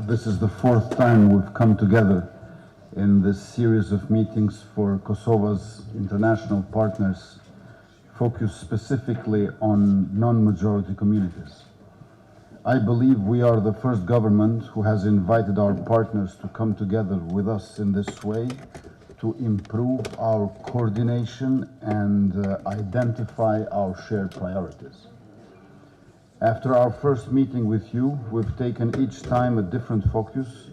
This is the fourth time we've come together in this series of meetings for Kosovo's international partners, focused specifically on non-majority communities. I believe we are the first government who has invited our partners to come together with us in this way to improve our coordination and identify our shared priorities. After our first meeting with you, we've taken each time a different focus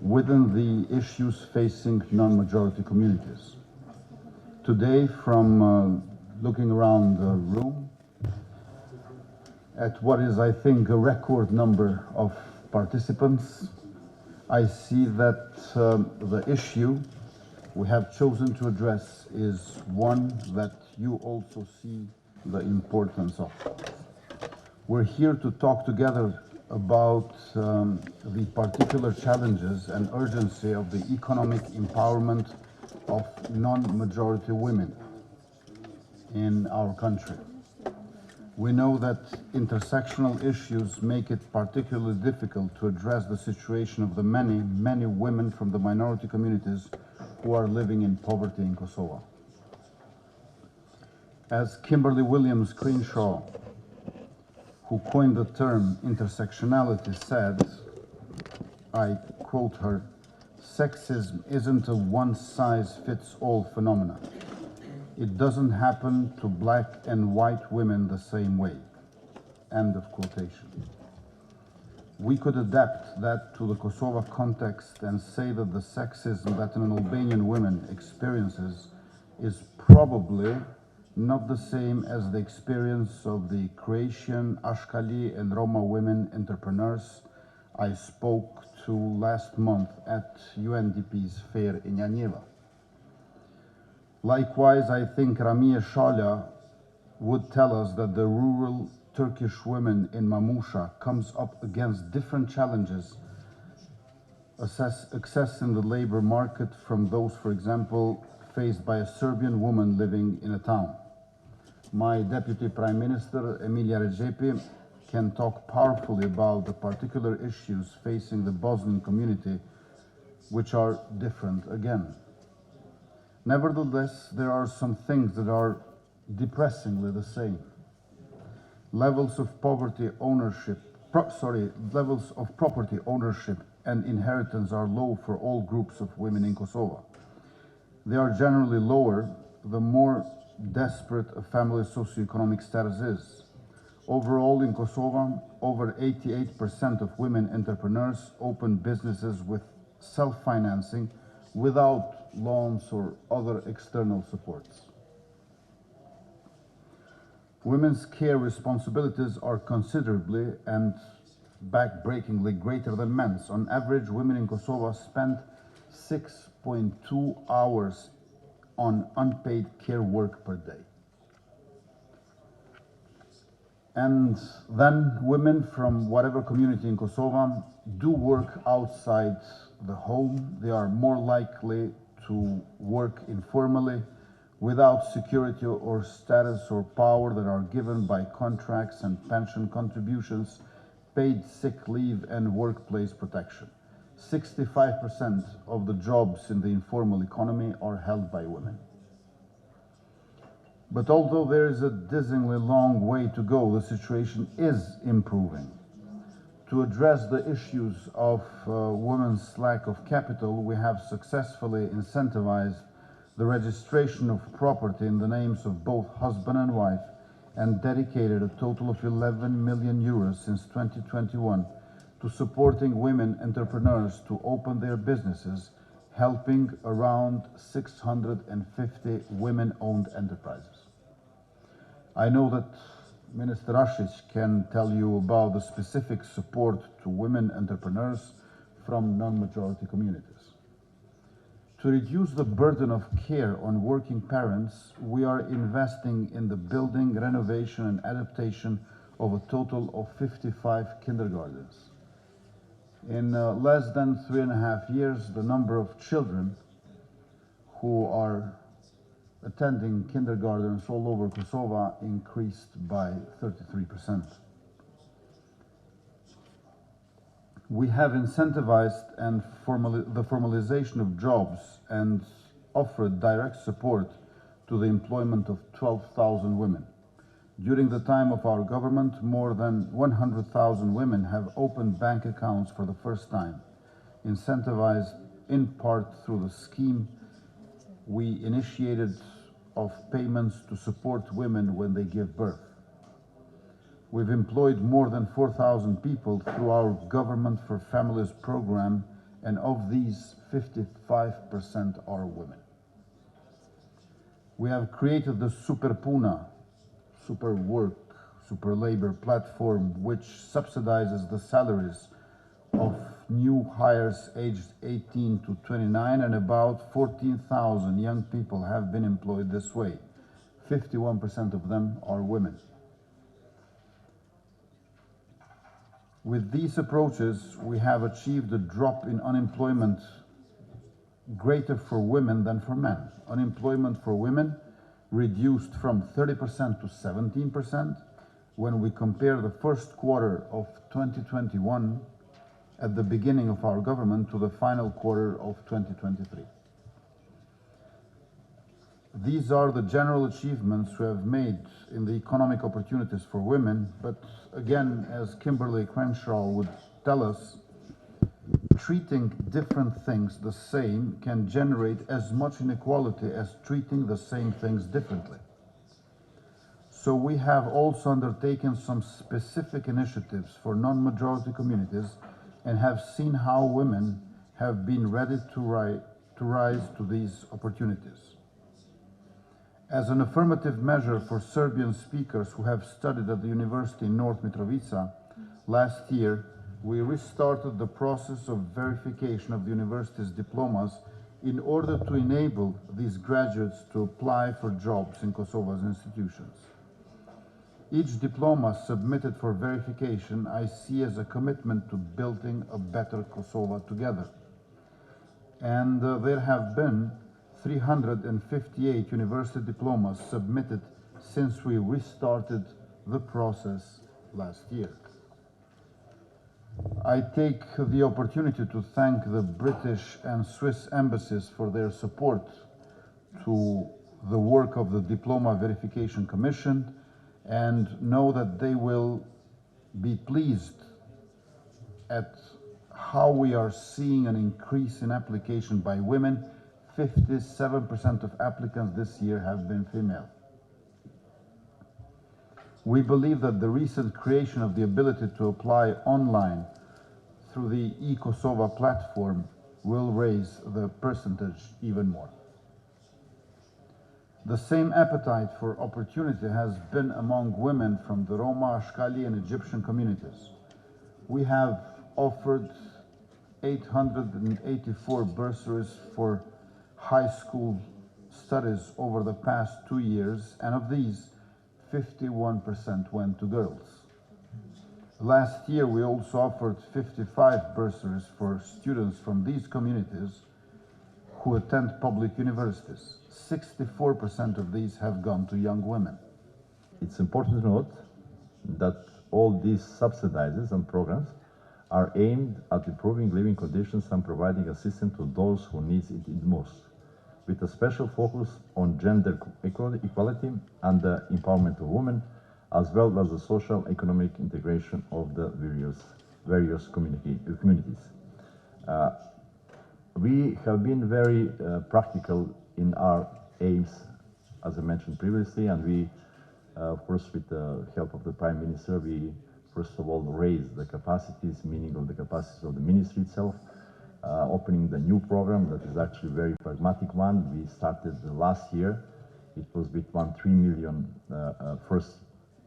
within the issues facing non-majority communities. Today, from looking around the room at what is, I think, a record number of participants, I see that the issue we have chosen to address is one that you also see the importance of. We're here to talk together about the particular challenges and urgency of the economic empowerment of non-majority women in our country. We know that intersectional issues make it particularly difficult to address the situation of the many women from the minority communities who are living in poverty in Kosovo. As Kimberly Williams Crenshaw, who coined the term intersectionality, said, I quote her, "Sexism isn't a one-size-fits-all phenomenon. It doesn't happen to black and white women the same way." End of quotation. We could adapt that to the Kosovo context and say that the sexism that an Albanian woman experiences is probably not the same as the experience of the Croatian, Ashkali, and Roma women entrepreneurs I spoke to last month at UNDP's fair in Janjeva. Likewise, I think Ramia Shala would tell us that the rural Turkish women in Mamusha comes up against different challenges accessing the labor market from those, for example, faced by a Serbian woman living in a town. My Deputy Prime Minister, Emilia Recepi, can talk powerfully about the particular issues facing the Bosnian community, which are different again. Nevertheless, there are some things that are depressingly the same. Levels of property ownership and inheritance are low for all groups of women in Kosovo. They are generally lower the more desperate a family's socioeconomic status is. Overall in Kosovo, over 88% of women entrepreneurs open businesses with self-financing without loans or other external supports. Women's care responsibilities are considerably and back-breakingly greater than men's. On average, women in Kosovo spend 6.2 hours on unpaid care work per day. And then women from whatever community in Kosovo do work outside the home. They are more likely to work informally without security or status or power that are given by contracts and pension contributions, paid sick leave and workplace protection. 65% of the jobs in the informal economy are held by women. But although there is a dizzyingly long way to go, the situation is improving. To address the issues of women's lack of capital, we have successfully incentivized the registration of property in the names of both husband and wife and dedicated a total of 11 million euros since 2021 to supporting women entrepreneurs to open their businesses, helping around 650 women-owned enterprises. I know that Minister Ashish can tell you about the specific support to women entrepreneurs from non-majority communities. To reduce the burden of care on working parents, we are investing in the building, renovation, and adaptation of a total of 55 kindergartens. In less than 3.5 years, the number of children who are attending kindergartens all over Kosovo increased by 33%. We have incentivized and the formalization of jobs and offered direct support to the employment of 12,000 women. During the time of our government, more than 100,000 women have opened bank accounts for the first time, incentivized in part through the scheme we initiated of payments to support women when they give birth. We've employed more than 4,000 people through our Government for Families program, and of these, 55% are women. We have created the Superpuna, Super Work, Super Labor platform, which subsidizes the salaries of new hires aged 18 to 29, and about 14,000 young people have been employed this way. 51% of them are women. With these approaches, we have achieved a drop in unemployment greater for women than for men. Unemployment for women reduced from 30% to 17% when we compare the first quarter of 2021 at the beginning of our government to the final quarter of 2023. These are the general achievements we have made in the economic opportunities for women, but again, as Kimberly Crenshaw would tell us, treating different things the same can generate as much inequality as treating the same things differently. So we have also undertaken some specific initiatives for non-majority communities and have seen how women have been ready to rise to these opportunities. As an affirmative measure for Serbian speakers who have studied at the University in North Mitrovica, last year we restarted the process of verification of the university's diplomas in order to enable these graduates to apply for jobs in Kosovo's institutions. Each diploma submitted for verification I see as a commitment to building a better Kosovo together. And there have been 358 university diplomas submitted since we restarted the process last year. I take the opportunity to thank the British and Swiss embassies for their support to the work of the Diploma Verification Commission, and know that they will be pleased at how we are seeing an increase in application by women. 57% of applicants this year have been female. We believe that the recent creation of the ability to apply online through the eKosovo platform will raise the percentage even more. The same appetite for opportunity has been among women from the Roma, Ashkali, and Egyptian communities. We have offered 884 bursaries for high school studies over the past 2 years, and of these, 51% went to girls. Last year, we also offered 55 bursaries for students from these communities who attend public universities. 64% of these have gone to young women. It's important to note that all these subsidies and programs are aimed at improving living conditions and providing assistance to those who need it the most, with a special focus on gender equality and the empowerment of women, as well as the social economic integration of the various communities. We have been very practical in our aims, as I mentioned previously, and we, of course, with the help of the Prime Minister, we first of all raised the capacities, meaning of the capacities of the ministry itself, opening the new program that is actually a very pragmatic one. We started last year. It was with 3 million first,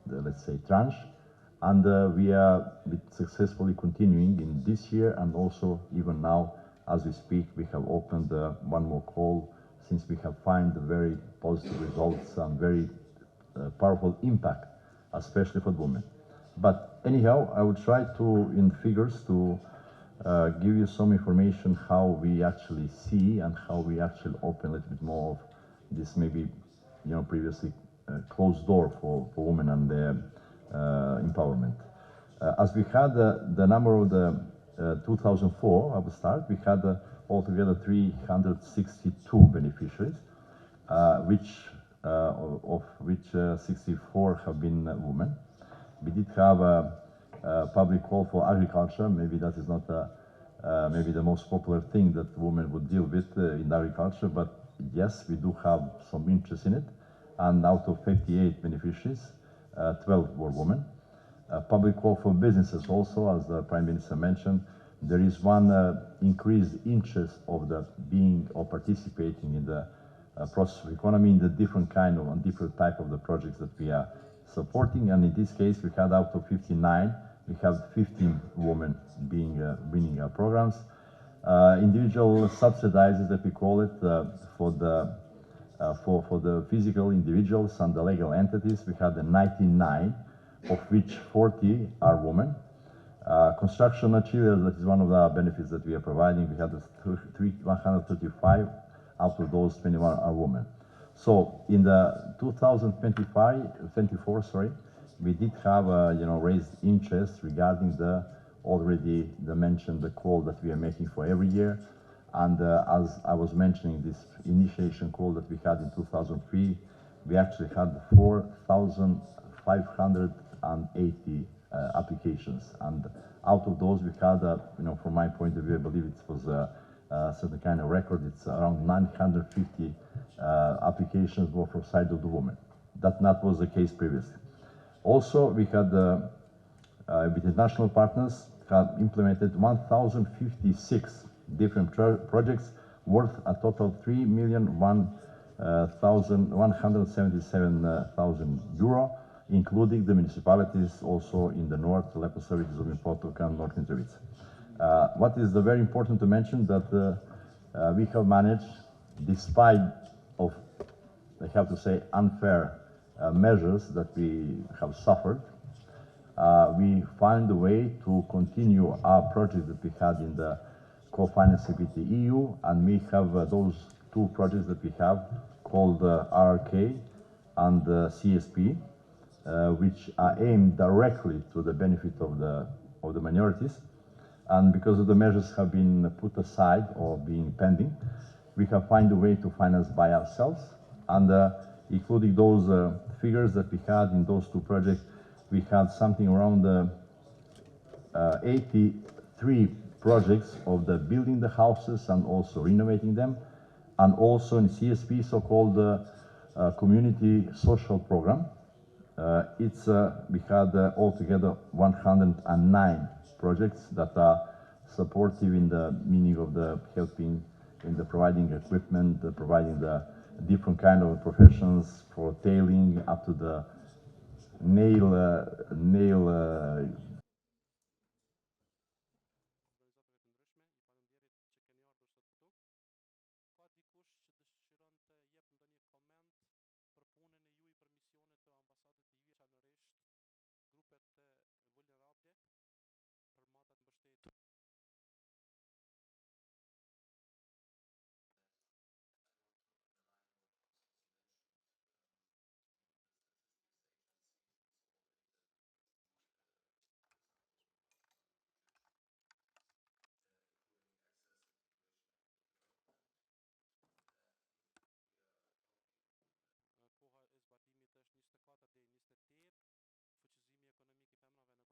let's say, tranche, and we are successfully continuing in this year, and also even now, as we speak, we have opened one more call, since we have found very positive results and very powerful impact, especially for women. But anyhow, I would try to, in figures, to give you some information how we actually see and how we actually open a little bit more of this maybe, previously closed door for women and their empowerment. As we had the number of the 2004, I will start, we had altogether 362 beneficiaries, of which 64 have been women. We did have a public call for agriculture. Maybe that is not maybe the most popular thing that women would deal with in agriculture, but yes, we do have some interest in it. And out of 58 beneficiaries, 12 were women. Public call for businesses also, as the Prime Minister mentioned. There is one increased interest of the being or participating in the process of economy in the different kind of and different type of the projects that we are supporting. And in this case, we had out of 59, we have 15 women being winning our programs. Individual subsidizers, that we call it, for the physical individuals and the legal entities, we had 99, of which 40 are women. Construction materials, that is one of the benefits that we are providing. We had 135, out of those 21 are women. So in the 2024, sorry, we did have raised interest regarding the already mentioned the call that we are making for every year. And as I was mentioning, this initiation call that we had in 2003, we actually had 4,580 applications. And out of those, we had, from my point of view, I believe it was a certain kind of record. It's around 950 applications were from side of the women. That not was the case previously. Also, we had with international partners have implemented 1,056 different projects worth a total 3,177,000 euro, including the municipalities also in the north, Leposavić, Zubin Potok, and North Mitrovica. What is very important to mention that we have managed, despite of, I have to say, unfair measures that we have suffered, we find a way to continue our project that we had in the co-financing with the EU, and we have those two projects that we have called RRK and CSP, which are aimed directly to the benefit of the minorities. And because of the measures have been put aside or being pending, we have found a way to finance by ourselves. And including those figures that we had in those two projects, we had something around 83 projects of the building the houses and also renovating them, and also in CSP, so-called community social program. We had altogether 109 projects that are supportive in the meaning of the helping in the providing equipment, providing the different kind of professions for tailoring up to the nail